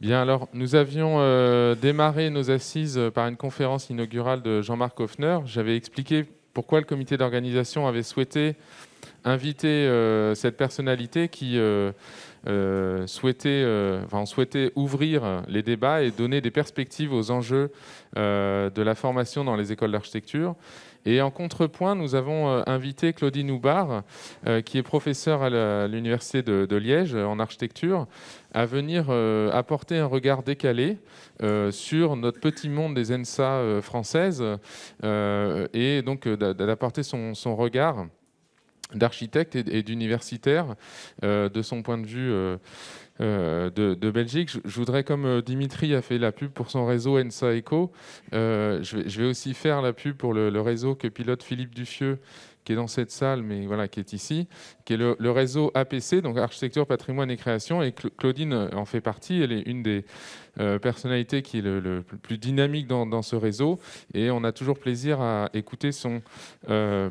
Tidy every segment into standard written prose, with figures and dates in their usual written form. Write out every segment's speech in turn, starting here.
Bien, alors, nous avions démarré nos assises par une conférence inaugurale de Jean-Marc Hoffner. J'avais expliqué pourquoi le comité d'organisation avait souhaité inviter cette personnalité qui souhaitait ouvrir les débats et donner des perspectives aux enjeux de la formation dans les écoles d'architecture. Et en contrepoint, nous avons invité Claudine Houbard, qui est professeure à l'Université de Liège en architecture, à venir apporter un regard décalé sur notre petit monde des ENSA françaises et donc d'apporter son regard d'architecte et d'universitaire de son point de vue de Belgique. Je voudrais, comme Dimitri a fait la pub pour son réseau ENSA Eco, je vais aussi faire la pub pour le réseau que pilote Philippe Duffieux, qui est dans cette salle, mais voilà, qui est ici, qui est le réseau APC, donc Architecture, Patrimoine et Création, et Claudine en fait partie. Elle est une des personnalités qui est le plus dynamique dans ce réseau, et on a toujours plaisir à écouter son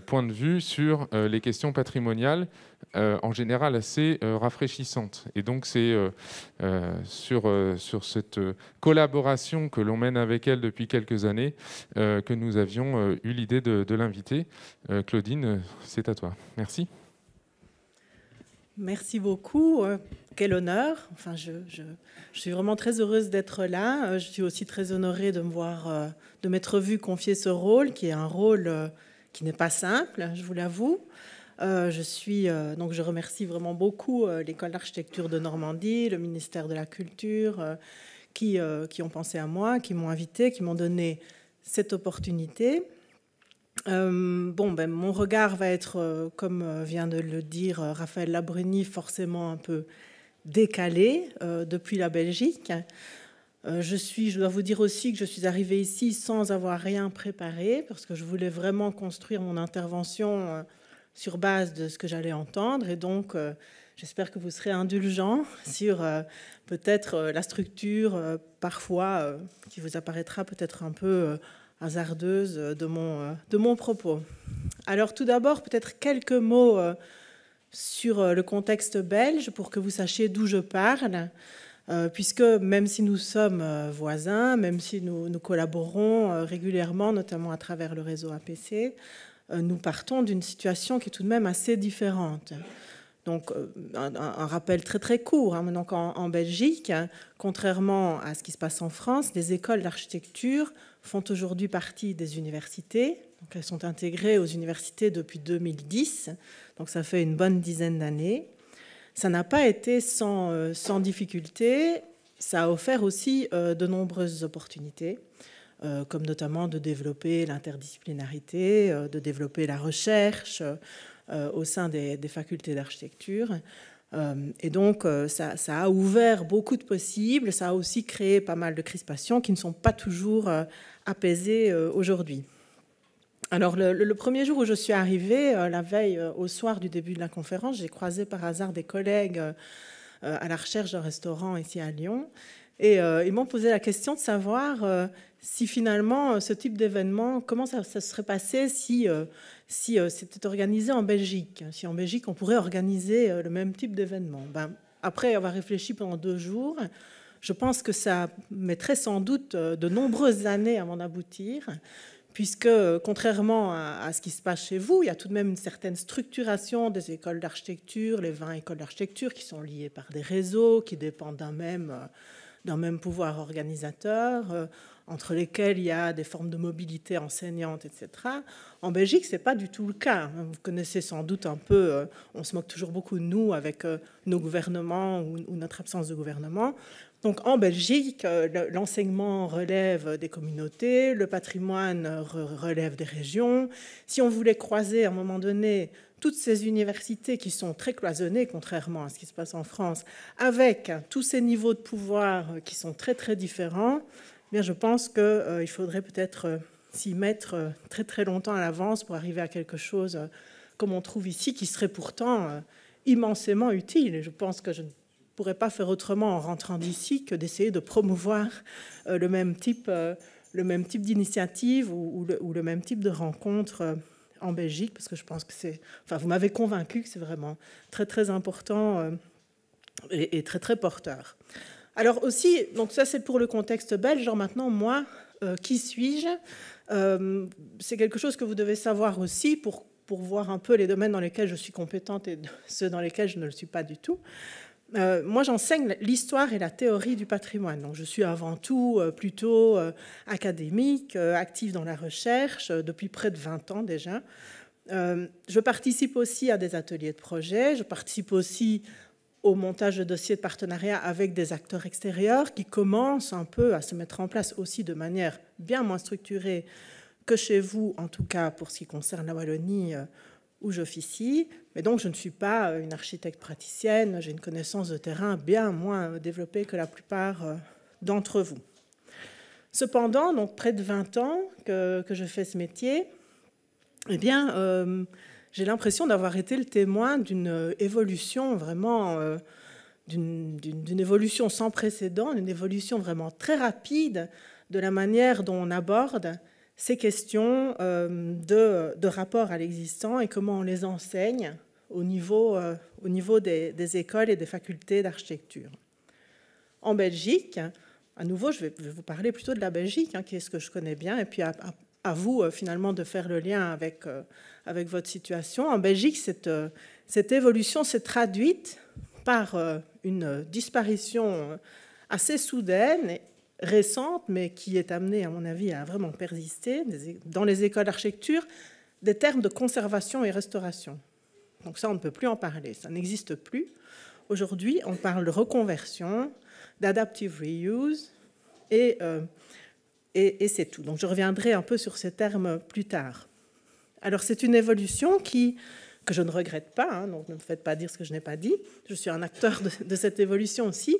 point de vue sur les questions patrimoniales, en général assez rafraîchissantes. Et donc c'est sur cette collaboration que l'on mène avec elle depuis quelques années que nous avions eu l'idée de l'inviter. Claudine, c'est à toi. Merci. Merci beaucoup. Quel honneur. Enfin, je suis vraiment très heureuse d'être là. Je suis aussi très honorée de me voir, de m'être vue confier ce rôle, qui est un rôle qui n'est pas simple, je vous l'avoue. Donc je remercie vraiment beaucoup l'École d'architecture de Normandie, le ministère de la Culture, qui ont pensé à moi, qui m'ont invité, qui m'ont donné cette opportunité. Mon regard va être, comme vient de le dire Raphaël Labruni, forcément un peu décalé depuis la Belgique. Je dois vous dire aussi que je suis arrivée ici sans avoir rien préparé, parce que je voulais vraiment construire mon intervention sur base de ce que j'allais entendre. Et donc, j'espère que vous serez indulgents sur peut-être la structure, parfois, qui vous apparaîtra peut-être un peu hasardeuse de mon propos. Alors tout d'abord, peut-être quelques mots sur le contexte belge pour que vous sachiez d'où je parle, puisque même si nous sommes voisins, même si nous collaborons régulièrement, notamment à travers le réseau APC, nous partons d'une situation qui est tout de même assez différente. Donc, un rappel très très court. Donc, en Belgique, contrairement à ce qui se passe en France, les écoles d'architecture font aujourd'hui partie des universités. Donc, elles sont intégrées aux universités depuis 2010. Donc, ça fait une bonne dizaine d'années. Ça n'a pas été sans difficulté. Ça a offert aussi de nombreuses opportunités, comme notamment de développer l'interdisciplinarité, de développer la recherche, au sein des facultés d'architecture. Et donc, ça a ouvert beaucoup de possibles. Ça a aussi créé pas mal de crispations qui ne sont pas toujours apaisées aujourd'hui. Alors, le premier jour où je suis arrivée, la veille au soir du début de la conférence, j'ai croisé par hasard des collègues à la recherche d'un restaurant ici à Lyon. Et ils m'ont posé la question de savoir si finalement ce type d'événement, comment ça se serait passé si c'était organisé en Belgique. Si en Belgique, on pourrait organiser le même type d'événement. Après avoir réfléchi pendant 2 jours, je pense que ça mettrait sans doute de nombreuses années avant d'aboutir, puisque contrairement à ce qui se passe chez vous, il y a tout de même une certaine structuration des écoles d'architecture, les 20 écoles d'architecture qui sont liées par des réseaux, qui dépendent d'un même pouvoir organisateur, entre lesquels il y a des formes de mobilité enseignante, etc. En Belgique, ce n'est pas du tout le cas. Vous connaissez sans doute un peu, on se moque toujours beaucoup de nous avec nos gouvernements ou notre absence de gouvernement. Donc en Belgique, l'enseignement relève des communautés, le patrimoine relève des régions. Si on voulait croiser à un moment donné toutes ces universités qui sont très cloisonnées, contrairement à ce qui se passe en France, avec tous ces niveaux de pouvoir qui sont très très différents, eh bien, je pense qu'il faudrait peut-être s'y mettre très très longtemps à l'avance pour arriver à quelque chose comme on trouve ici, qui serait pourtant immensément utile. Et je pense que je ne pourrais pas faire autrement en rentrant d'ici que d'essayer de promouvoir le même type d'initiative ou le même type de rencontre en Belgique, parce que je pense que vous m'avez convaincu que c'est vraiment très très important et très très porteur. Alors aussi, donc ça c'est pour le contexte belge. Genre maintenant, moi, qui suis-je? C'est quelque chose que vous devez savoir aussi pour voir un peu les domaines dans lesquels je suis compétente et ceux dans lesquels je ne le suis pas du tout. Moi, j'enseigne l'histoire et la théorie du patrimoine. Donc, je suis avant tout plutôt académique, active dans la recherche depuis près de 20 ans déjà. Je participe aussi à des ateliers de projet. Je participe aussi au montage de dossiers de partenariat avec des acteurs extérieurs qui commencent un peu à se mettre en place aussi de manière bien moins structurée que chez vous, en tout cas pour ce qui concerne la Wallonie où j'officie. Mais donc, je ne suis pas une architecte praticienne, j'ai une connaissance de terrain bien moins développée que la plupart d'entre vous. Cependant, donc près de 20 ans que je fais ce métier, eh bien, j'ai l'impression d'avoir été le témoin d'une évolution vraiment, d'une évolution sans précédent, une évolution vraiment très rapide de la manière dont on aborde ces questions de rapport à l'existant et comment on les enseigne au niveau des écoles et des facultés d'architecture. En Belgique, à nouveau, je vais vous parler plutôt de la Belgique, qui est ce que je connais bien, et puis à vous, finalement, de faire le lien avec votre situation. En Belgique, cette évolution s'est traduite par une disparition assez soudaine et récente, mais qui est amenée, à mon avis, à vraiment persister dans les écoles d'architecture, des termes de conservation et restauration. Donc ça, on ne peut plus en parler, ça n'existe plus. Aujourd'hui, on parle de reconversion, d'adaptive reuse, et c'est tout. Donc je reviendrai un peu sur ces termes plus tard. Alors c'est une évolution que je ne regrette pas, donc ne me faites pas dire ce que je n'ai pas dit. Je suis un acteur de cette évolution aussi.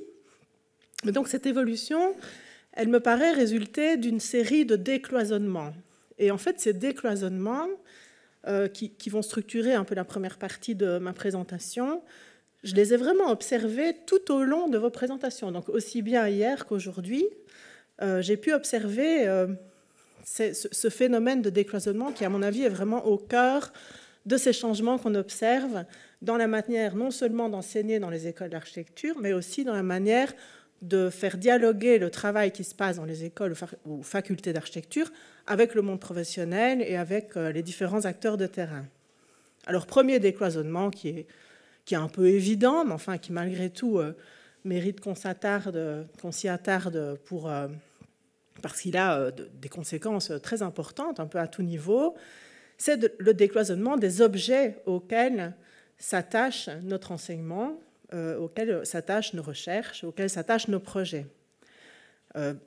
Mais donc cette évolution, elle me paraît résulter d'une série de décloisonnements. Et en fait, ces décloisonnements qui vont structurer un peu la première partie de ma présentation, je les ai vraiment observés tout au long de vos présentations. Donc aussi bien hier qu'aujourd'hui, j'ai pu observer ce phénomène de décloisonnement qui, à mon avis, est vraiment au cœur de ces changements qu'on observe dans la manière non seulement d'enseigner dans les écoles d'architecture, mais aussi dans la manière de faire dialoguer le travail qui se passe dans les écoles ou facultés d'architecture avec le monde professionnel et avec les différents acteurs de terrain. Alors, premier décloisonnement qui est un peu évident, mais enfin qui malgré tout mérite qu'on s'y attarde parce qu'il a des conséquences très importantes, un peu à tout niveau, c'est le décloisonnement des objets auxquels s'attache notre enseignement, auxquels s'attachent nos recherches, auxquels s'attachent nos projets.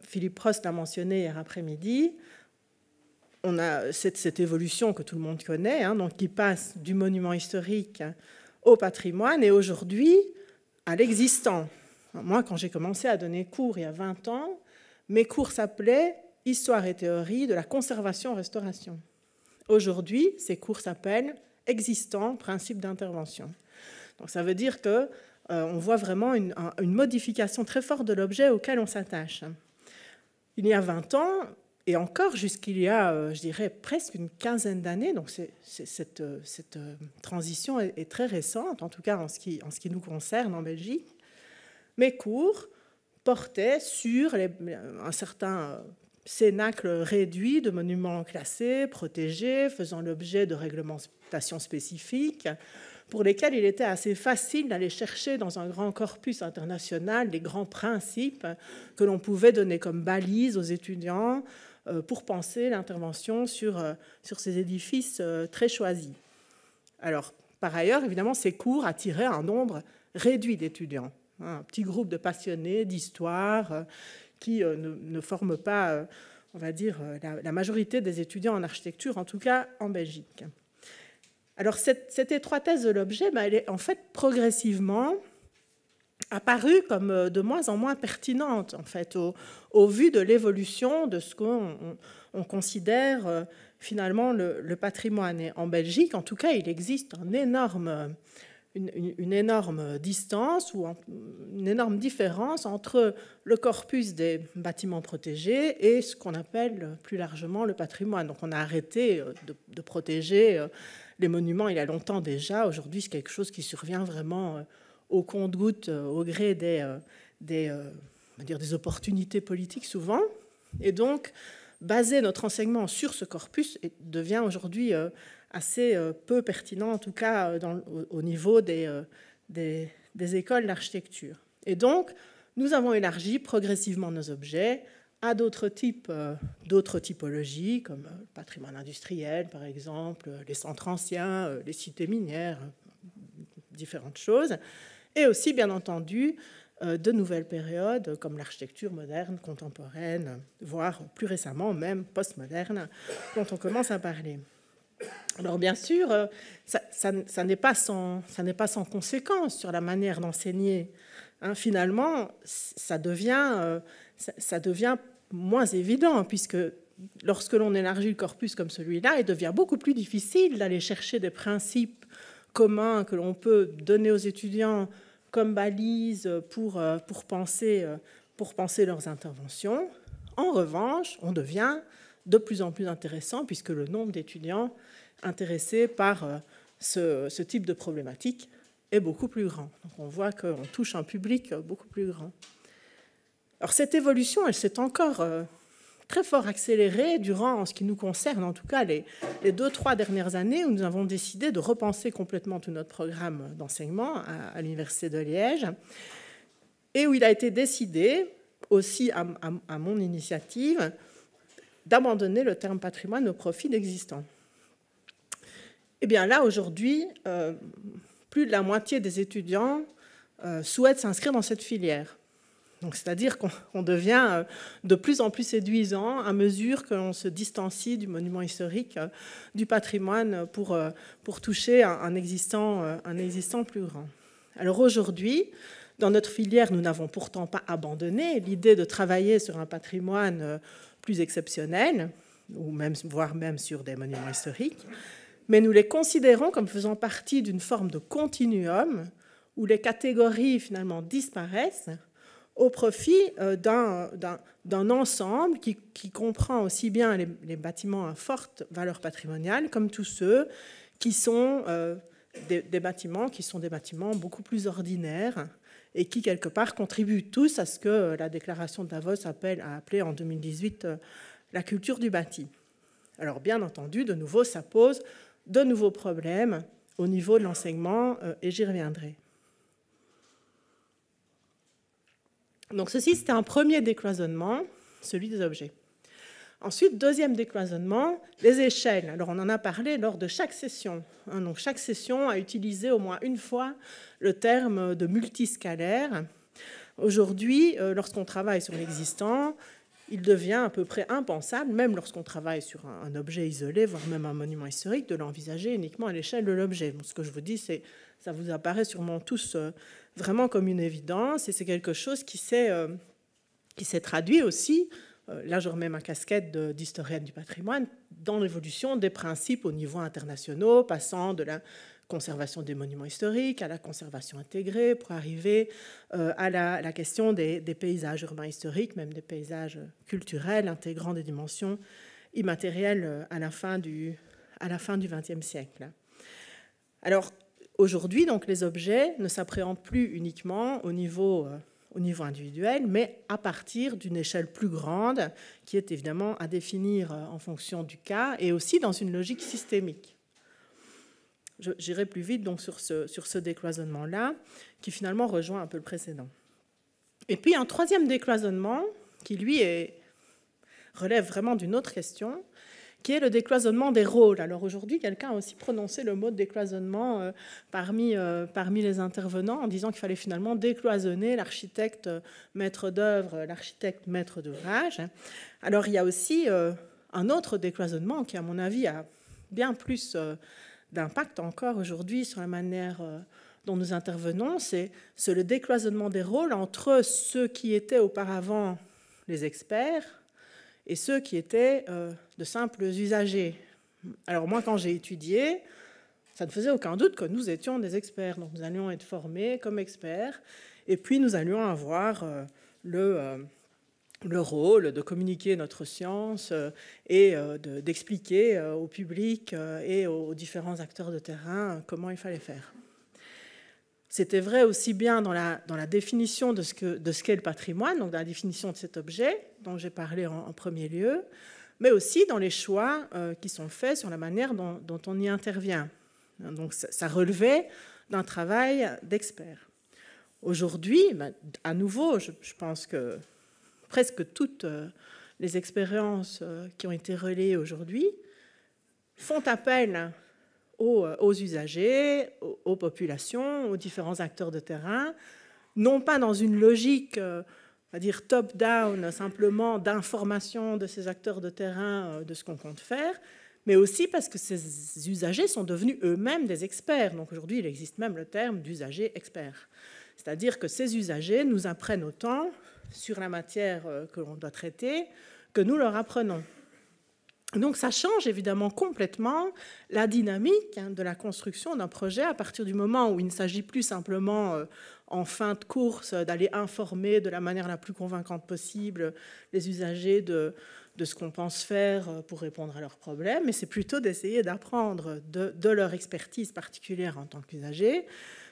Philippe Prost l'a mentionné hier après-midi, on a cette évolution que tout le monde connaît, donc qui passe du monument historique au patrimoine et aujourd'hui à l'existant. Moi, quand j'ai commencé à donner cours il y a 20 ans, mes cours s'appelaient « Histoire et théorie de la conservation-restauration ». Aujourd'hui, ces cours s'appellent « Existant, principe d'intervention ». Donc ça veut dire qu'on voit vraiment une modification très forte de l'objet auquel on s'attache. Il y a 20 ans, et encore jusqu'il y a, je dirais, presque une quinzaine d'années, donc cette transition est très récente, en tout cas en ce qui nous concerne en Belgique, mes cours portaient sur un certain cénacle réduit de monuments classés, protégés, faisant l'objet de réglementations spécifiques, pour lesquels il était assez facile d'aller chercher dans un grand corpus international les grands principes que l'on pouvait donner comme balises aux étudiants pour penser l'intervention sur ces édifices très choisis. Alors, par ailleurs, évidemment, ces cours attiraient un nombre réduit d'étudiants, un petit groupe de passionnés d'histoire qui ne forment pas, on va dire, la majorité des étudiants en architecture, en tout cas en Belgique. Alors, cette étroitesse de l'objet, elle est en fait progressivement apparue comme de moins en moins pertinente, en fait, au vu de l'évolution de ce qu'on considère finalement le patrimoine. Et en Belgique, en tout cas, il existe une énorme distance ou une énorme différence entre le corpus des bâtiments protégés et ce qu'on appelle plus largement le patrimoine. Donc, on a arrêté de protéger les monuments il y a longtemps déjà. Aujourd'hui, c'est quelque chose qui survient vraiment au compte-gouttes, au gré des on va dire, des opportunités politiques souvent. Et donc, baser notre enseignement sur ce corpus devient aujourd'hui assez peu pertinent, en tout cas au niveau des écoles d'architecture. Et donc, nous avons élargi progressivement nos objets à d'autres typologies, comme le patrimoine industriel, par exemple, les centres anciens, les cités minières, différentes choses, et aussi, bien entendu, de nouvelles périodes, comme l'architecture moderne, contemporaine, voire plus récemment, même postmoderne, dont on commence à parler. Alors, bien sûr, ça n'est pas sans conséquence sur la manière d'enseigner. Finalement, ça devient moins évident, puisque lorsque l'on élargit le corpus comme celui-là, il devient beaucoup plus difficile d'aller chercher des principes communs que l'on peut donner aux étudiants comme balise pour penser leurs interventions. En revanche, on devient de plus en plus intéressant, puisque le nombre d'étudiants intéressés par ce type de problématique est beaucoup plus grand. Donc on voit qu'on touche un public beaucoup plus grand. Alors cette évolution, elle s'est encore très fort accélérée durant, en ce qui nous concerne, en tout cas les 2-3 dernières années, où nous avons décidé de repenser complètement tout notre programme d'enseignement à l'Université de Liège, et où il a été décidé, aussi à mon initiative, d'abandonner le terme patrimoine au profit d'existants. Eh bien là, aujourd'hui, plus de la moitié des étudiants souhaitent s'inscrire dans cette filière. Donc, c'est-à-dire qu'on devient de plus en plus séduisant à mesure qu'on se distancie du monument historique, du patrimoine, pour toucher un existant plus grand. Alors aujourd'hui, dans notre filière, nous n'avons pourtant pas abandonné l'idée de travailler sur un patrimoine plus exceptionnel, ou même, voire même sur des monuments historiques, mais nous les considérons comme faisant partie d'une forme de continuum où les catégories finalement disparaissent au profit d'un ensemble qui comprend aussi bien les bâtiments à forte valeur patrimoniale comme tous ceux qui sont des bâtiments beaucoup plus ordinaires et qui, quelque part, contribuent tous à ce que la déclaration de Davos a appelé en 2018 la culture du bâti. Alors, bien entendu, de nouveau, ça pose de nouveaux problèmes au niveau de l'enseignement, et j'y reviendrai. Donc ceci, c'était un premier décloisonnement, celui des objets. Ensuite, deuxième décloisonnement, les échelles. Alors on en a parlé lors de chaque session. Donc chaque session a utilisé au moins une fois le terme de multiscalaire. Aujourd'hui, lorsqu'on travaille sur l'existant, il devient à peu près impensable, même lorsqu'on travaille sur un objet isolé, voire même un monument historique, de l'envisager uniquement à l'échelle de l'objet. Bon, ce que je vous dis, ça vous apparaît sûrement tous vraiment comme une évidence, et c'est quelque chose qui s'est traduit aussi, là je remets ma casquette d'historienne du patrimoine, dans l'évolution des principes au niveau international, passant de la conservation des monuments historiques à la conservation intégrée, pour arriver à la question des paysages urbains historiques, même des paysages culturels, intégrant des dimensions immatérielles à la fin du XXe siècle. Alors, aujourd'hui, donc, les objets ne s'appréhendent plus uniquement au niveau individuel, mais à partir d'une échelle plus grande, qui est évidemment à définir en fonction du cas, et aussi dans une logique systémique. J'irai plus vite donc sur ce décloisonnement-là, qui finalement rejoint un peu le précédent. Et puis un troisième décloisonnement, qui lui relève vraiment d'une autre question, qui est le décloisonnement des rôles. Alors aujourd'hui, quelqu'un a aussi prononcé le mot de décloisonnement parmi les intervenants, en disant qu'il fallait finalement décloisonner l'architecte maître d'œuvre, l'architecte maître d'ouvrage. Alors il y a aussi un autre décloisonnement qui, à mon avis, a bien plus d'impact encore aujourd'hui sur la manière dont nous intervenons, c'est le décloisonnement des rôles entre ceux qui étaient auparavant les experts et ceux qui étaient de simples usagers. Alors moi, quand j'ai étudié, ça ne faisait aucun doute que nous étions des experts. Donc nous allions être formés comme experts, et puis nous allions avoir le rôle de communiquer notre science et d'expliquer au public et aux différents acteurs de terrain comment il fallait faire. C'était vrai aussi bien dans la définition de ce qu'est le patrimoine, donc dans la définition de cet objet dont j'ai parlé en premier lieu, mais aussi dans les choix qui sont faits sur la manière dont on y intervient. Donc ça relevait d'un travail d'expert. Aujourd'hui, à nouveau, je pense que presque toutes les expériences qui ont été relayées aujourd'hui font appel aux usagers, aux populations, aux différents acteurs de terrain, non pas dans une logique, on va dire top-down, simplement d'information de ces acteurs de terrain de ce qu'on compte faire, mais aussi parce que ces usagers sont devenus eux-mêmes des experts. Donc aujourd'hui, il existe même le terme d'usager expert. C'est-à-dire que ces usagers nous apprennent autant sur la matière que l'on doit traiter que nous leur apprenons. Donc ça change évidemment complètement la dynamique de la construction d'un projet à partir du moment où il ne s'agit plus simplement en fin de course d'aller informer de la manière la plus convaincante possible les usagers de ce qu'on pense faire pour répondre à leurs problèmes, mais c'est plutôt d'essayer d'apprendre de leur expertise particulière en tant qu'usagers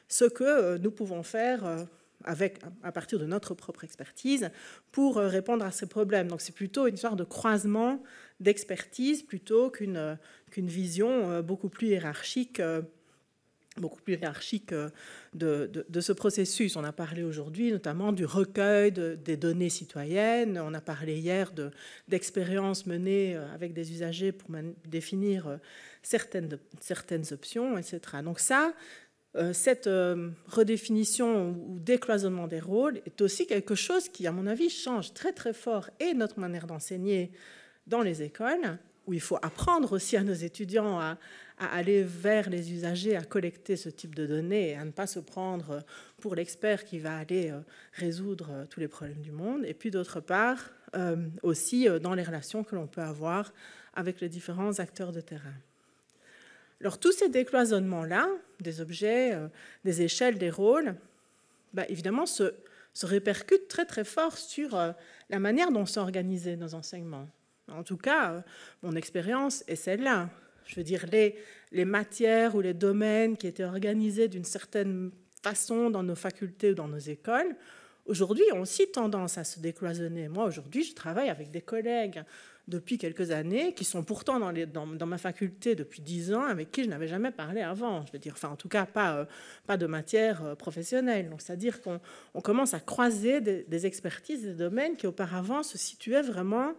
ce que nous pouvons faire à partir de notre propre expertise pour répondre à ces problèmes. Donc c'est plutôt une sorte de croisement d'expertise plutôt qu'une vision beaucoup plus hiérarchique de ce processus. On a parlé aujourd'hui notamment du recueil des données citoyennes, on a parlé hier d'expériences menées avec des usagers pour définir certaines options, etc. Donc ça, cette redéfinition ou décloisonnement des rôles est aussi quelque chose qui, à mon avis, change très très fort et notre manière d'enseigner dans les écoles, où il faut apprendre aussi à nos étudiants à aller vers les usagers, à collecter ce type de données et à ne pas se prendre pour l'expert qui va aller résoudre tous les problèmes du monde. Et puis d'autre part, aussi dans les relations que l'on peut avoir avec les différents acteurs de terrain. Alors tous ces décloisonnements-là, des objets, des échelles, des rôles, évidemment se répercutent très très fort sur la manière dont sont organisés nos enseignements. En tout cas, mon expérience est celle-là. Je veux dire, les matières ou les domaines qui étaient organisés d'une certaine façon dans nos facultés ou dans nos écoles, aujourd'hui ont aussi tendance à se décloisonner. Moi, aujourd'hui, je travaille avec des collègues depuis quelques années, qui sont pourtant dans ma faculté depuis 10 ans, avec qui je n'avais jamais parlé avant. Je veux dire, enfin, en tout cas, pas de matière professionnelle. Donc, c'est-à-dire qu'on commence à croiser des expertises, des domaines qui auparavant se situaient vraiment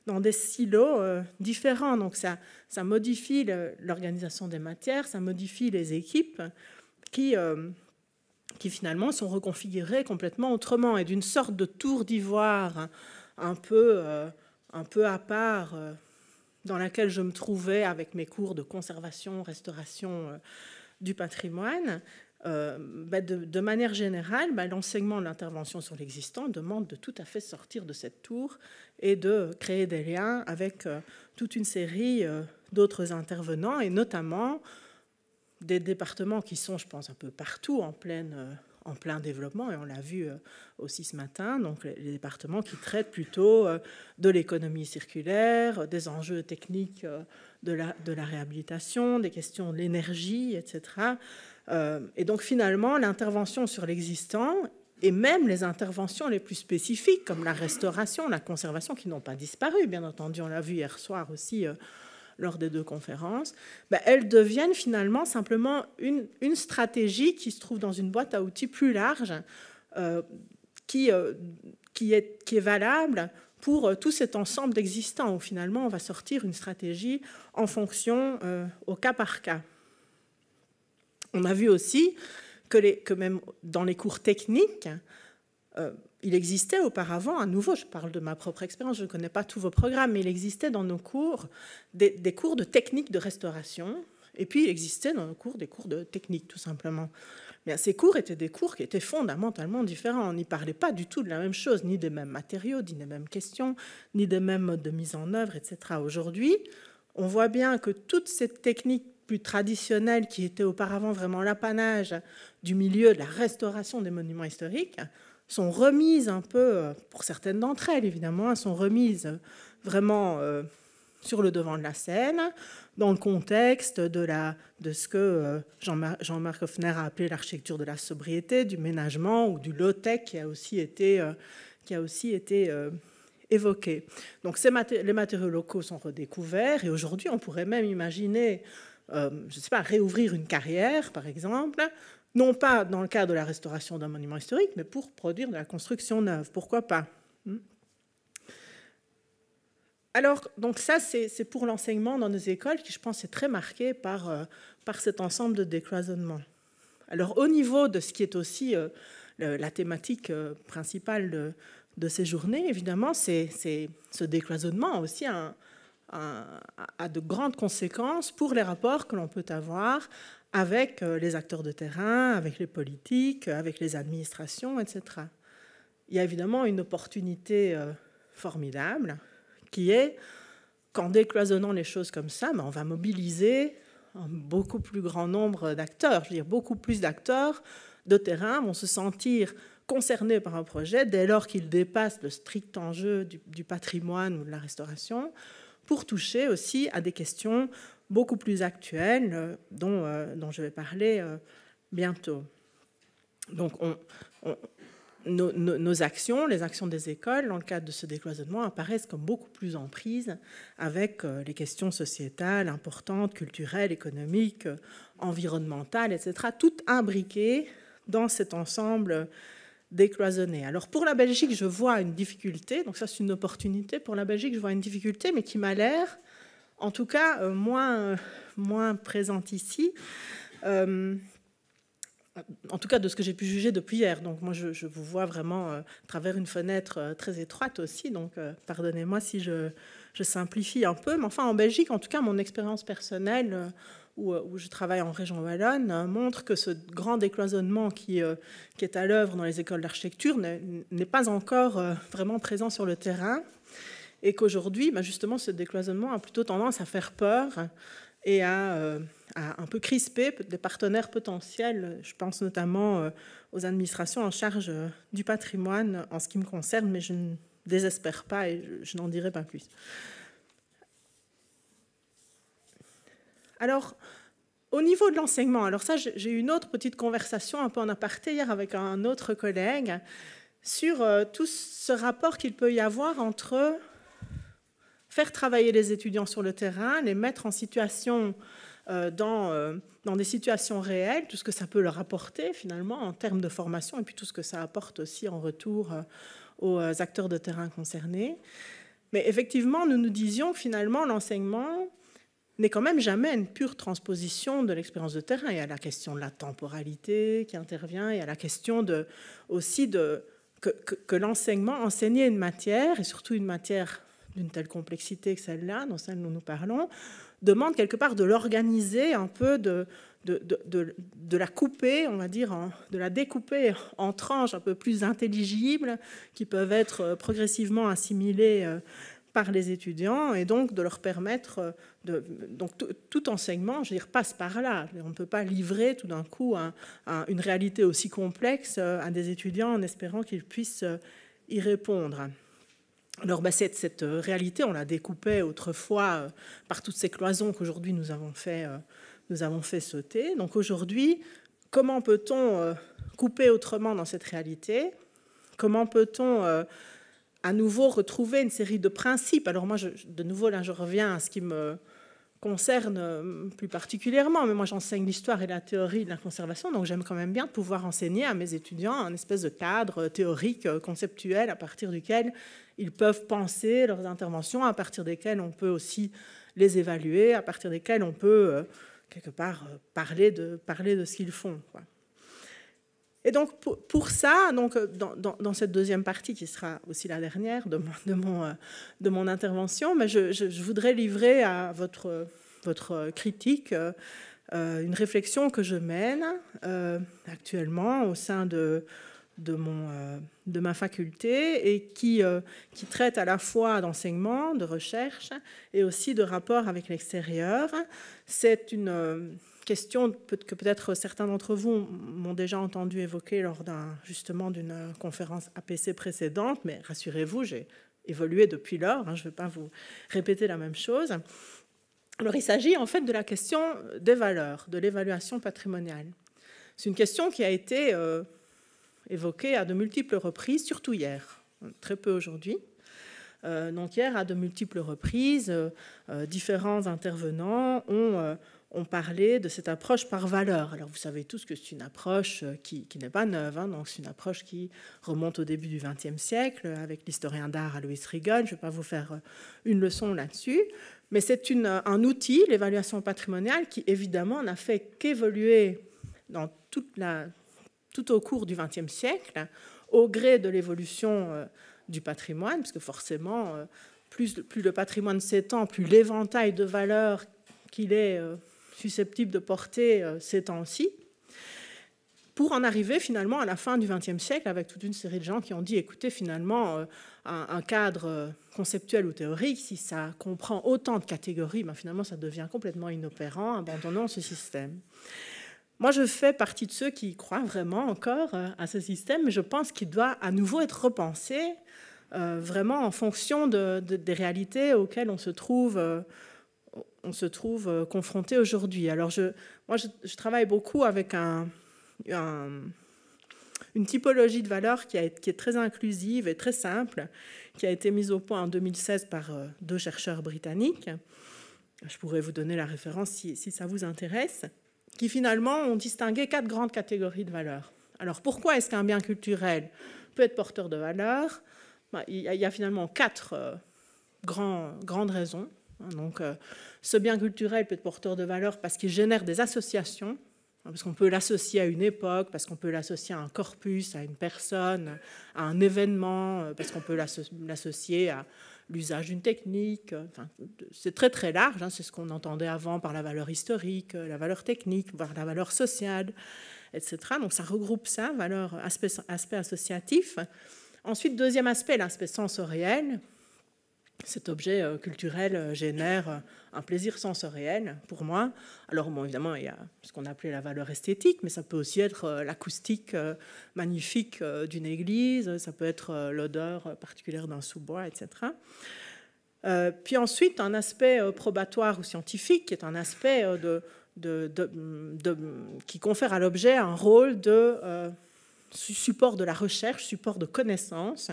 dans des silos différents. Donc, ça modifie l'organisation des matières, ça modifie les équipes qui finalement sont reconfigurées complètement autrement. Et d'une sorte de tour d'ivoire un peu à part dans laquelle je me trouvais avec mes cours de conservation, restauration du patrimoine, de manière générale, l'enseignement de l'intervention sur l'existant demande de tout à fait sortir de cette tour et de créer des liens avec toute une série d'autres intervenants, et notamment des départements qui sont, je pense, un peu partout en plein développement, et on l'a vu aussi ce matin, donc les départements qui traitent plutôt de l'économie circulaire, des enjeux techniques de la réhabilitation, des questions de l'énergie, etc. Et donc finalement, l'intervention sur l'existant, et même les interventions les plus spécifiques, comme la restauration, la conservation, qui n'ont pas disparu, bien entendu, on l'a vu hier soir aussi lors des 2 conférences, elles deviennent finalement simplement une stratégie qui se trouve dans une boîte à outils plus large, qui est valable pour tout cet ensemble d'existants, où finalement on va sortir une stratégie en fonction au cas par cas. On a vu aussi que même dans les cours techniques, il existait auparavant, à nouveau, je parle de ma propre expérience, je ne connais pas tous vos programmes, mais il existait dans nos cours des cours de technique de restauration, et puis il existait dans nos cours des cours de technique, tout simplement. Mais ces cours étaient des cours qui étaient fondamentalement différents. On n'y parlait pas du tout de la même chose, ni des mêmes matériaux, ni des mêmes questions, ni des mêmes modes de mise en œuvre, etc. Aujourd'hui, on voit bien que toutes ces techniques plus traditionnelles qui étaient auparavant vraiment l'apanage du milieu de la restauration des monuments historiques sont remises un peu, pour certaines d'entre elles évidemment, sont remises vraiment sur le devant de la scène, dans le contexte de ce que Jean-Marc Hoffner a appelé l'architecture de la sobriété, du ménagement ou du low-tech qui a aussi été évoqué. Donc les matériaux locaux sont redécouverts et aujourd'hui on pourrait même imaginer, je ne sais pas, réouvrir une carrière par exemple, non pas dans le cadre de la restauration d'un monument historique, mais pour produire de la construction neuve. Pourquoi pas? Alors, donc ça, c'est pour l'enseignement dans nos écoles qui, je pense, est très marqué par cet ensemble de décloisonnement. Alors, au niveau de ce qui est aussi la thématique principale de ces journées, évidemment, c'est ce décloisonnement aussi a de grandes conséquences pour les rapports que l'on peut avoir avec les acteurs de terrain, avec les politiques, avec les administrations, etc. Il y a évidemment une opportunité formidable qui est qu'en décloisonnant les choses comme ça, on va mobiliser un beaucoup plus grand nombre d'acteurs. Je veux dire, beaucoup plus d'acteurs de terrain vont se sentir concernés par un projet dès lors qu'il dépasse le strict enjeu du patrimoine ou de la restauration, pour toucher aussi à des questions beaucoup plus actuelles dont je vais parler bientôt. Donc, nos actions, les actions des écoles, dans le cadre de ce décloisonnement, apparaissent comme beaucoup plus en prise avec les questions sociétales importantes, culturelles, économiques, environnementales, etc., toutes imbriquées dans cet ensemble décloisonné. Alors pour la Belgique, je vois une difficulté, donc ça c'est une opportunité. Pour la Belgique, je vois une difficulté, mais qui m'a l'air, en tout cas, moins présente ici. En tout cas de ce que j'ai pu juger depuis hier. Donc moi je vous vois vraiment à travers une fenêtre très étroite aussi, donc pardonnez-moi si je simplifie un peu, mais enfin en Belgique, en tout cas mon expérience personnelle où je travaille en région wallonne montre que ce grand décloisonnement qui est à l'œuvre dans les écoles d'architecture n'est pas encore vraiment présent sur le terrain, et qu'aujourd'hui justement ce décloisonnement a plutôt tendance à faire peur et à un peu crisper des partenaires potentiels. Je pense notamment aux administrations en charge du patrimoine en ce qui me concerne, mais je ne désespère pas et je n'en dirai pas plus. Alors, au niveau de l'enseignement, alors ça, j'ai eu une autre petite conversation un peu en aparté hier avec un autre collègue sur tout ce rapport qu'il peut y avoir entre faire travailler les étudiants sur le terrain, les mettre en situation dans des situations réelles, tout ce que ça peut leur apporter finalement en termes de formation et puis tout ce que ça apporte aussi en retour aux acteurs de terrain concernés. Mais effectivement, nous nous disions que finalement l'enseignement n'est quand même jamais une pure transposition de l'expérience de terrain. Il y a la question de la temporalité qui intervient, il y a la question aussi que l'enseignement, enseigner une matière, et surtout une matière d'une telle complexité que celle-là, dont celle dont nous parlons, demande quelque part de l'organiser un peu, de la couper, on va dire, de la découper en tranches un peu plus intelligibles qui peuvent être progressivement assimilées par les étudiants, et donc de leur permettre donc tout enseignement, je veux dire, passe par là. On ne peut pas livrer tout d'un coup une réalité aussi complexe à des étudiants en espérant qu'ils puissent y répondre. Alors cette réalité, on la découpait autrefois par toutes ces cloisons qu'aujourd'hui nous avons fait sauter. Donc aujourd'hui, comment peut-on couper autrement dans cette réalité? Comment peut-on à nouveau retrouver une série de principes? Alors moi, de nouveau, là, je reviens à ce qui me concerne plus particulièrement, mais moi j'enseigne l'histoire et la théorie de la conservation, donc j'aime quand même bien pouvoir enseigner à mes étudiants un espèce de cadre théorique, conceptuel, à partir duquel ils peuvent penser leurs interventions, à partir desquelles on peut aussi les évaluer, à partir desquelles on peut quelque part parler de ce qu'ils font, quoi. Et donc pour ça, donc, dans cette deuxième partie, qui sera aussi la dernière de mon intervention, mais je voudrais livrer à votre critique une réflexion que je mène actuellement au sein de ma faculté et qui traite à la fois d'enseignement, de recherche et aussi de rapport avec l'extérieur. C'est une question que peut-être certains d'entre vous m'ont déjà entendu évoquer lors justement d'une conférence APC précédente, mais rassurez-vous, j'ai évolué depuis lors, je ne vais pas vous répéter la même chose. Alors, il s'agit en fait de la question des valeurs, de l'évaluation patrimoniale. C'est une question qui a été évoquée à de multiples reprises, surtout hier, très peu aujourd'hui. Donc hier, à de multiples reprises, différents intervenants ont parlé de cette approche par valeur. Alors vous savez tous que c'est une approche qui n'est pas neuve, hein, donc c'est une approche qui remonte au début du XXe siècle avec l'historien d'art Alois Riegel. Je ne vais pas vous faire une leçon là-dessus, mais c'est un outil, l'évaluation patrimoniale, qui évidemment n'a fait qu'évoluer dans tout au cours du XXe siècle, au gré de l'évolution du patrimoine, parce que forcément, plus le patrimoine s'étend, plus l'éventail de valeurs qu'il est susceptible de porter s'étend aussi, pour en arriver finalement à la fin du XXe siècle avec toute une série de gens qui ont dit, écoutez, finalement, un cadre conceptuel ou théorique, si ça comprend autant de catégories, ben finalement, ça devient complètement inopérant, abandonnons ce système. Moi, je fais partie de ceux qui croient vraiment encore à ce système, mais je pense qu'il doit à nouveau être repensé vraiment en fonction des réalités auxquelles on se trouve confronté aujourd'hui. Alors, moi, je travaille beaucoup avec une typologie de valeurs qui est très inclusive et très simple, qui a été mise au point en 2016 par 2 chercheurs britanniques. Je pourrais vous donner la référence si ça vous intéresse, qui finalement ont distingué 4 grandes catégories de valeurs. Alors pourquoi est-ce qu'un bien culturel peut être porteur de valeurs? Il y a finalement 4 grandes raisons. Donc, ce bien culturel peut être porteur de valeurs parce qu'il génère des associations, parce qu'on peut l'associer à une époque, parce qu'on peut l'associer à un corpus, à une personne, à un événement, parce qu'on peut l'associer à l'usage d'une technique. Enfin, c'est très très large, hein, c'est ce qu'on entendait avant par la valeur historique, la valeur technique, voire la valeur sociale, etc. Donc ça regroupe ça, aspect associatif. Ensuite, deuxième aspect, l'aspect sensoriel. Cet objet culturel génère un plaisir sensoriel pour moi. Alors bon, évidemment, il y a ce qu'on appelait la valeur esthétique, mais ça peut aussi être l'acoustique magnifique d'une église, ça peut être l'odeur particulière d'un sous-bois, etc. Puis ensuite, un aspect probatoire ou scientifique, qui est un aspect qui confère à l'objet un rôle de support de la recherche, support de connaissance.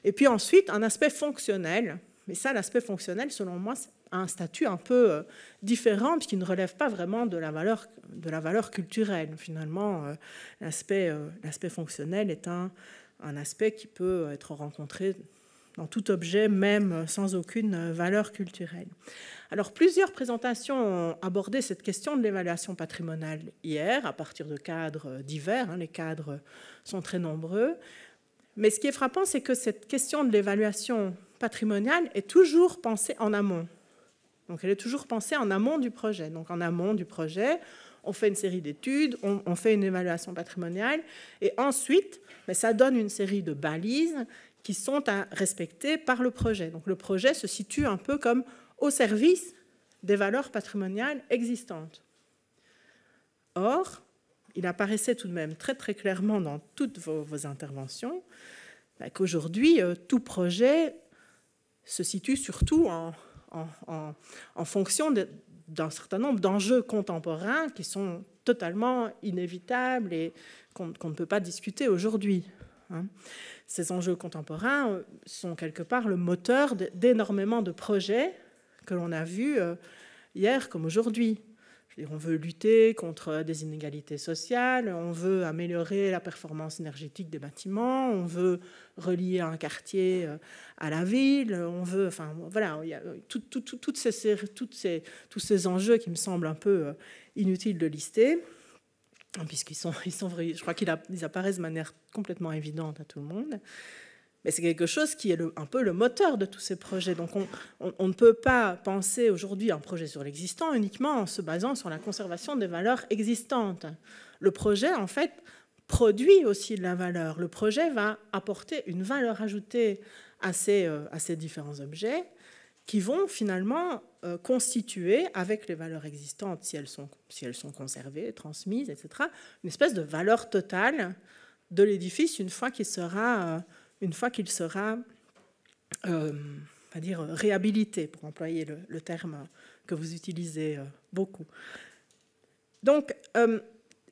Et puis ensuite, un aspect fonctionnel. Mais ça, l'aspect fonctionnel, selon moi, a un statut un peu différent, puisqu'il ne relève pas vraiment de la valeur culturelle. Finalement, l'aspect fonctionnel est un aspect qui peut être rencontré dans tout objet, même sans aucune valeur culturelle. Alors, plusieurs présentations ont abordé cette question de l'évaluation patrimoniale hier, à partir de cadres divers. Hein, les cadres sont très nombreux. Mais ce qui est frappant, c'est que cette question de l'évaluation patrimoniale est toujours pensée en amont. Donc, elle est toujours pensée en amont du projet. Donc, en amont du projet, on fait une série d'études, on fait une évaluation patrimoniale, et ensuite, ça donne une série de balises qui sont à respecter par le projet. Donc, le projet se situe un peu comme au service des valeurs patrimoniales existantes. Or, il apparaissait tout de même très très clairement dans toutes vos interventions qu'aujourd'hui, tout projet se situe surtout en fonction d'un certain nombre d'enjeux contemporains qui sont totalement inévitables et qu'on ne peut pas discuter aujourd'hui. Ces enjeux contemporains sont quelque part le moteur d'énormément de projets que l'on a vus hier comme aujourd'hui. On veut lutter contre des inégalités sociales, on veut améliorer la performance énergétique des bâtiments, on veut relier un quartier à la ville, on veut, enfin voilà, il y a tous ces enjeux qui me semblent un peu inutiles de lister, puisqu'ils sont je crois qu'ils apparaissent de manière complètement évidente à tout le monde. Mais c'est quelque chose qui est un peu le moteur de tous ces projets. Donc on ne peut pas penser aujourd'hui un projet sur l'existant uniquement en se basant sur la conservation des valeurs existantes. Le projet, en fait, produit aussi de la valeur. Le projet va apporter une valeur ajoutée à ces différents objets qui vont finalement constituer, avec les valeurs existantes, si elles sont conservées, transmises, etc., une espèce de valeur totale de l'édifice une fois qu'il sera réhabilité, pour employer le terme que vous utilisez beaucoup. Donc,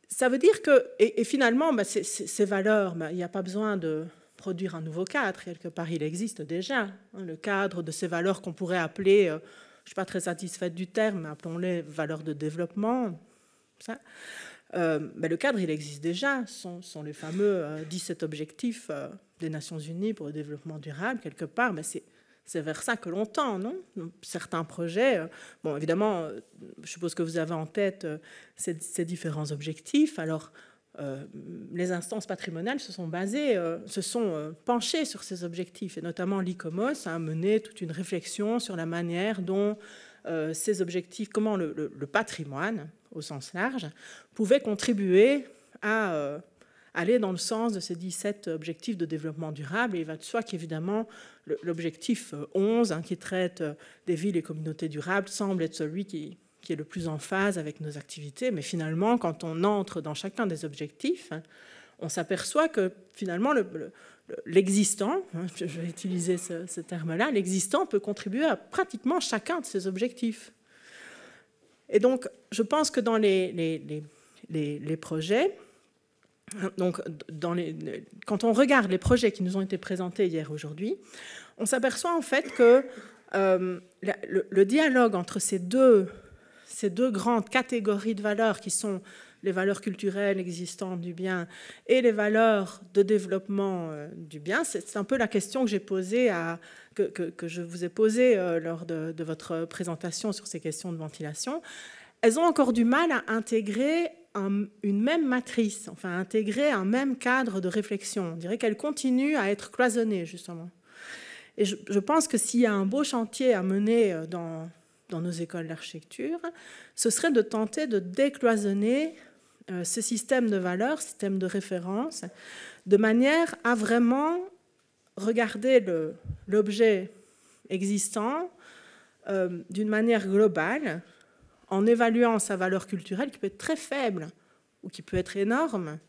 ça veut dire que, et finalement, ces valeurs, il n'y a pas besoin de produire un nouveau cadre, quelque part, il existe déjà. Le cadre de ces valeurs qu'on pourrait appeler, je ne suis pas très satisfaite du terme, mais appelons-les valeurs de développement. Ça. Le cadre, il existe déjà. Ce sont les fameux 17 objectifs des Nations Unies pour le développement durable, quelque part. Mais c'est vers ça que l'on tend, non? Certains projets, bon, évidemment, je suppose que vous avez en tête ces différents objectifs. Alors, les instances patrimoniales se sont penchées sur ces objectifs, et notamment l'ICOMOS a mené toute une réflexion sur la manière dont ces objectifs, comment le patrimoine, au sens large, pouvait contribuer à aller dans le sens de ces 17 objectifs de développement durable. Et il va de soi qu'évidemment, l'objectif 11, qui traite des villes et communautés durables, semble être celui qui est le plus en phase avec nos activités. Mais finalement, quand on entre dans chacun des objectifs, on s'aperçoit que finalement, l'existant, je vais utiliser ce terme-là, l'existant peut contribuer à pratiquement chacun de ces objectifs. Et donc, je pense que dans les projets, donc quand on regarde les projets qui nous ont été présentés hier aujourd'hui, on s'aperçoit en fait que le dialogue entre ces deux grandes catégories de valeurs qui sont les valeurs culturelles existantes du bien et les valeurs de développement du bien, c'est un peu la question que j'ai posée que je vous ai posée lors de votre présentation sur ces questions de ventilation. Elles ont encore du mal à intégrer une même matrice, enfin à intégrer un même cadre de réflexion. On dirait qu'elles continuent à être cloisonnées, justement. Et je pense que s'il y a un beau chantier à mener dans nos écoles d'architecture, ce serait de tenter de décloisonner ce système de valeurs, système de référence, de manière à vraiment regarder l'objet existant d'une manière globale, en évaluant sa valeur culturelle qui peut être très faible ou qui peut être énorme,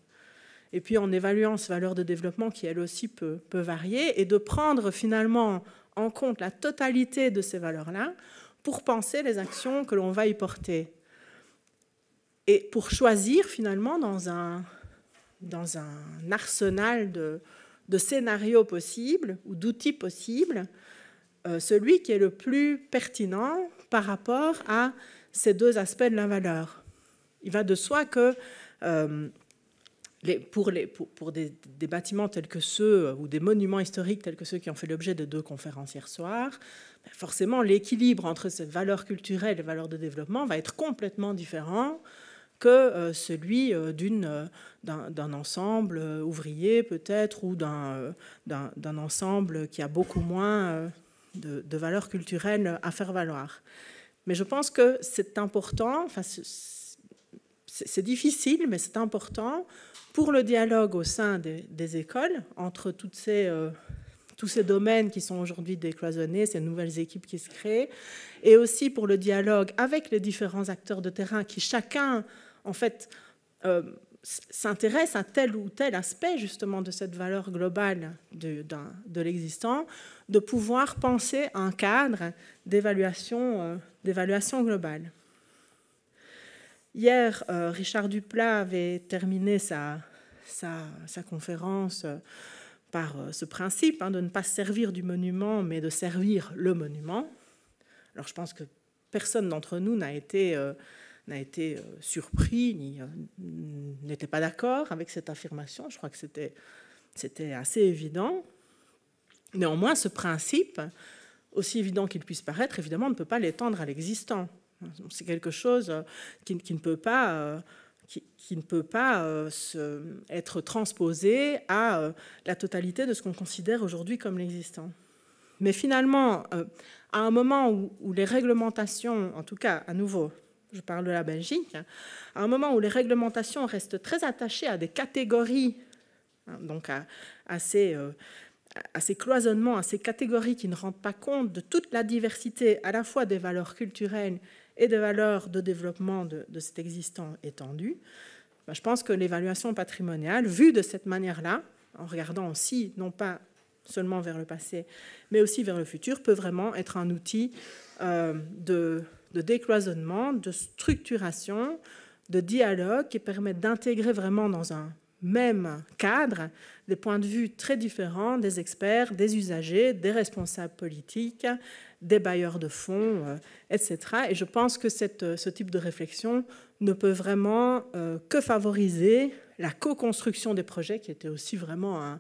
et puis en évaluant sa valeur de développement qui elle aussi peut varier, et de prendre finalement en compte la totalité de ces valeurs-là pour penser les actions que l'on va y porter. Et pour choisir finalement dans un arsenal de scénarios possibles ou d'outils possibles, celui qui est le plus pertinent par rapport à ces deux aspects de la valeur. Il va de soi que pour des bâtiments tels que ceux, ou des monuments historiques tels que ceux qui ont fait l'objet de 2 conférences hier soir, forcément l'équilibre entre ces valeurs culturelles et valeurs de développement va être complètement différent que celui d'un ensemble ouvrier peut-être, ou d'un ensemble qui a beaucoup moins de valeurs culturelles à faire valoir. Mais je pense que c'est important, enfin, c'est difficile, mais c'est important pour le dialogue au sein des écoles, entre tous ces domaines qui sont aujourd'hui décloisonnés, ces nouvelles équipes qui se créent, et aussi pour le dialogue avec les différents acteurs de terrain qui chacun, en fait, s'intéresse à tel ou tel aspect justement de cette valeur globale de l'existant, de pouvoir penser un cadre d'évaluation globale. Hier, Richard Duplat avait terminé sa conférence par ce principe de ne pas se servir du monument, mais de servir le monument. Alors je pense que personne d'entre nous n'a été surpris, n'était pas d'accord avec cette affirmation. Je crois que c'était assez évident. Néanmoins, ce principe, aussi évident qu'il puisse paraître, évidemment, on ne peut pas l'étendre à l'existant. C'est quelque chose qui ne peut pas être transposé à la totalité de ce qu'on considère aujourd'hui comme l'existant. Mais finalement, à un moment où les réglementations, en tout cas, à nouveau, je parle de la Belgique, à un moment où les réglementations restent très attachées à des catégories, donc à ces cloisonnements, à ces catégories qui ne rendent pas compte de toute la diversité à la fois des valeurs culturelles et des valeurs de développement de cet existant étendu, je pense que l'évaluation patrimoniale, vue de cette manière-là, en regardant aussi, non pas seulement vers le passé, mais aussi vers le futur, peut vraiment être un outil de de décloisonnement, de structuration, de dialogue qui permettent d'intégrer vraiment dans un même cadre des points de vue très différents des experts, des usagers, des responsables politiques, des bailleurs de fonds, etc. Et je pense que ce type de réflexion ne peut vraiment que favoriser la co-construction des projets, qui était aussi vraiment un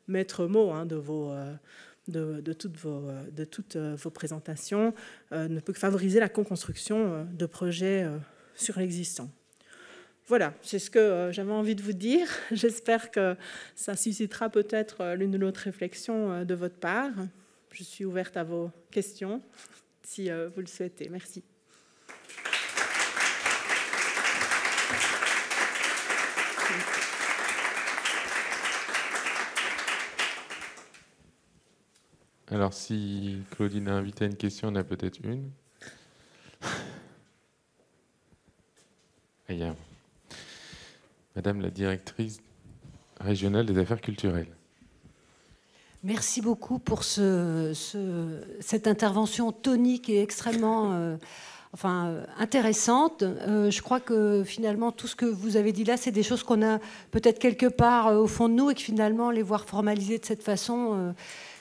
maître mot de toutes vos présentations, ne peut que favoriser la co-construction de projets sur l'existant. Voilà, c'est ce que j'avais envie de vous dire. J'espère que ça suscitera peut-être l'une ou l'autre réflexion de votre part. Je suis ouverte à vos questions, si vous le souhaitez. Merci. Alors, si Claudine a invité à une question, on a peut-être une. Ailleurs. Madame la directrice régionale des affaires culturelles. Merci beaucoup pour cette intervention tonique et extrêmement intéressante. Je crois que finalement, tout ce que vous avez dit là, c'est des choses qu'on a peut-être quelque part au fond de nous et que finalement, les voir formalisées de cette façon,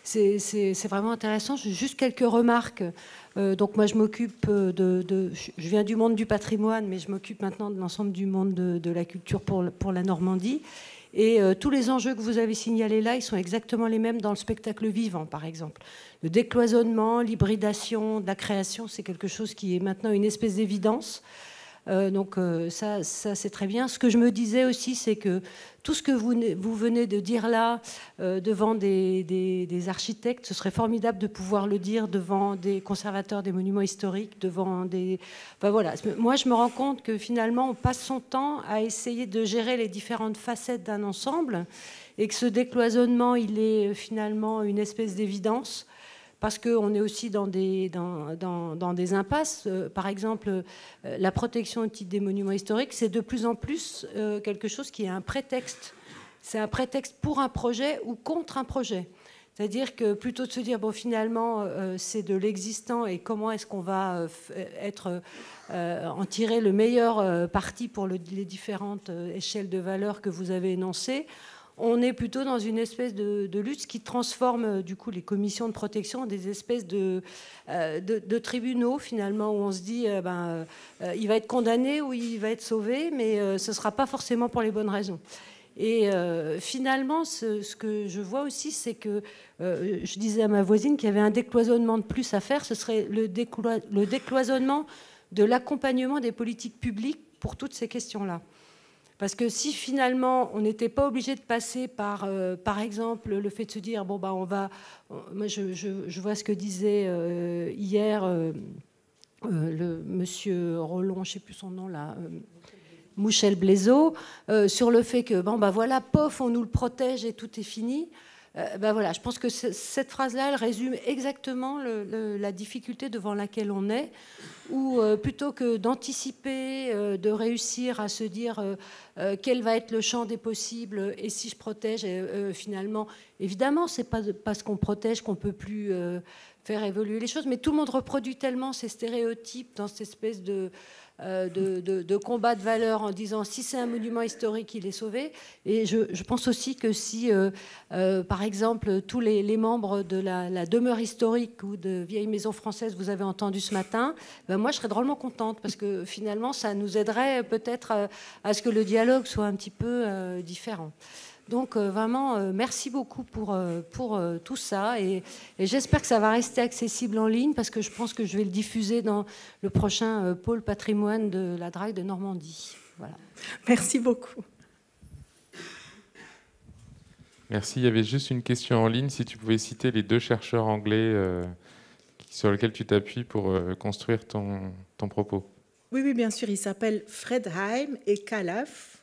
c'est vraiment intéressant. J'ai juste quelques remarques. Donc moi, je m'occupe je viens du monde du patrimoine, mais je m'occupe maintenant de l'ensemble du monde de la culture pour la Normandie. Et tous les enjeux que vous avez signalés là, ils sont exactement les mêmes dans le spectacle vivant, par exemple. Le décloisonnement, l'hybridation, la création, c'est quelque chose qui est maintenant une espèce d'évidence. Donc ça c'est très bien. Ce que je me disais aussi, c'est que tout ce que vous venez de dire là devant des architectes, ce serait formidable de pouvoir le dire devant des conservateurs des monuments historiques, devant des... Enfin, voilà. Moi, je me rends compte que finalement, on passe son temps à essayer de gérer les différentes facettes d'un ensemble et que ce décloisonnement, il est finalement une espèce d'évidence. Parce qu'on est aussi dans des impasses. Par exemple, la protection au titre des monuments historiques, c'est de plus en plus quelque chose qui est un prétexte. C'est un prétexte pour un projet ou contre un projet. C'est-à-dire que plutôt de se dire, bon, finalement, c'est de l'existant et comment est-ce qu'on va en tirer le meilleur parti pour les différentes échelles de valeur que vous avez énoncées, on est plutôt dans une espèce de lutte qui transforme du coup les commissions de protection en des espèces de tribunaux finalement où on se dit il va être condamné ou il va être sauvé, mais ce ne sera pas forcément pour les bonnes raisons. Et finalement, ce que je vois aussi, c'est que je disais à ma voisine qu'il y avait un décloisonnement de plus à faire, ce serait le décloisonnement de l'accompagnement des politiques publiques pour toutes ces questions-là. Parce que si finalement on n'était pas obligé de passer par exemple, le fait de se dire bon moi je vois ce que disait hier le monsieur Rollon, je ne sais plus son nom là, Mouchel Blaiseau, sur le fait que voilà, pof, on nous le protège et tout est fini. Voilà, je pense que cette phrase-là, elle résume exactement la difficulté devant laquelle on est, où plutôt que d'anticiper, de réussir à se dire quel va être le champ des possibles et si je protège, finalement, évidemment, c'est pas parce qu'on protège qu'on peut plus faire évoluer les choses, mais tout le monde reproduit tellement ces stéréotypes dans cette espèce de combat de valeurs en disant si c'est un monument historique, il est sauvé. Et je pense aussi que si, par exemple, tous les membres de la demeure historique ou de Vieille Maison Française, vous avez entendu ce matin, moi, je serais drôlement contente parce que finalement, ça nous aiderait peut-être à ce que le dialogue soit un petit peu différent. Donc vraiment, merci beaucoup pour tout ça et j'espère que ça va rester accessible en ligne parce que je pense que je vais le diffuser dans le prochain pôle patrimoine de la Drague de Normandie. Voilà. Merci beaucoup. Merci. Il y avait juste une question en ligne. Si tu pouvais citer les 2 chercheurs anglais sur lesquels tu t'appuies pour construire ton propos. Oui, bien sûr. Ils s'appellent Fredheim et Calaf.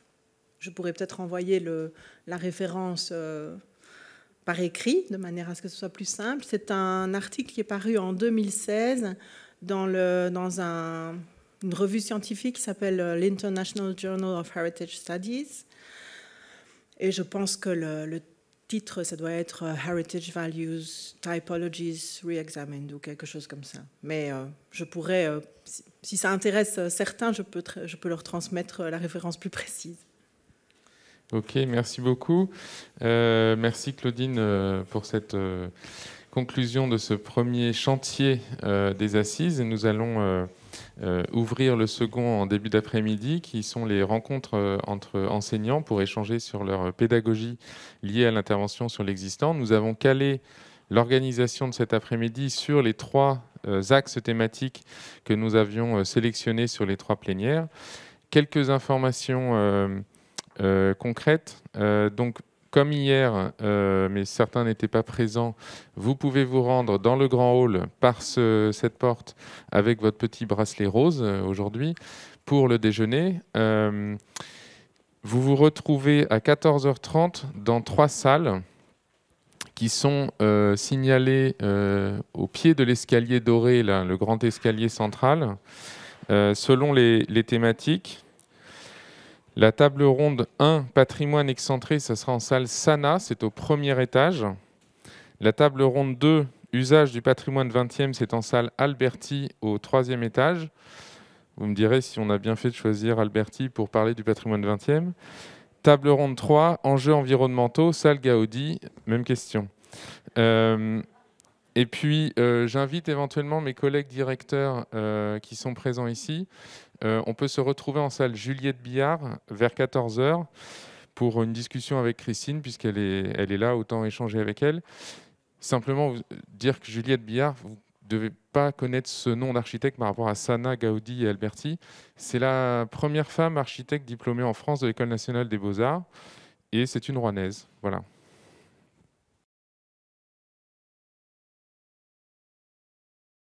Je pourrais peut-être envoyer la référence par écrit, de manière à ce que ce soit plus simple. C'est un article qui est paru en 2016 dans une revue scientifique qui s'appelle l'International Journal of Heritage Studies. Et je pense que titre, ça doit être Heritage Values, Typologies Re-examined ou quelque chose comme ça. Mais je pourrais, si ça intéresse certains, je peux leur transmettre la référence plus précise. Ok, merci beaucoup. Merci Claudine pour cette conclusion de ce premier chantier des assises. Et nous allons ouvrir le second en début d'après-midi, qui sont les rencontres entre enseignants pour échanger sur leur pédagogie liée à l'intervention sur l'existant. Nous avons calé l'organisation de cet après-midi sur les 3 axes thématiques que nous avions sélectionnés sur les 3 plénières. Quelques informations concrètes. Donc, comme hier, mais certains n'étaient pas présents, vous pouvez vous rendre dans le grand hall par cette porte avec votre petit bracelet rose aujourd'hui pour le déjeuner. Vous vous retrouvez à 14h30 dans 3 salles qui sont signalées au pied de l'escalier doré, là, le grand escalier central, selon les thématiques. La table ronde 1, patrimoine excentré, ça sera en salle Sana, c'est au premier étage. La table ronde 2, usage du patrimoine 20e, c'est en salle Alberti au 3e étage. Vous me direz si on a bien fait de choisir Alberti pour parler du patrimoine 20e. Table ronde 3, enjeux environnementaux, salle Gaudi, même question. Et puis, j'invite éventuellement mes collègues directeurs qui sont présents ici. On peut se retrouver en salle Juliette Billard vers 14h pour une discussion avec Christine, puisqu'elle est là, autant échanger avec elle. Simplement vous dire que Juliette Billard, vous ne devez pas connaître ce nom d'architecte par rapport à Sana, Gaudi et Alberti. C'est la première femme architecte diplômée en France de l'École nationale des beaux-arts, et c'est une Rouennaise. Voilà.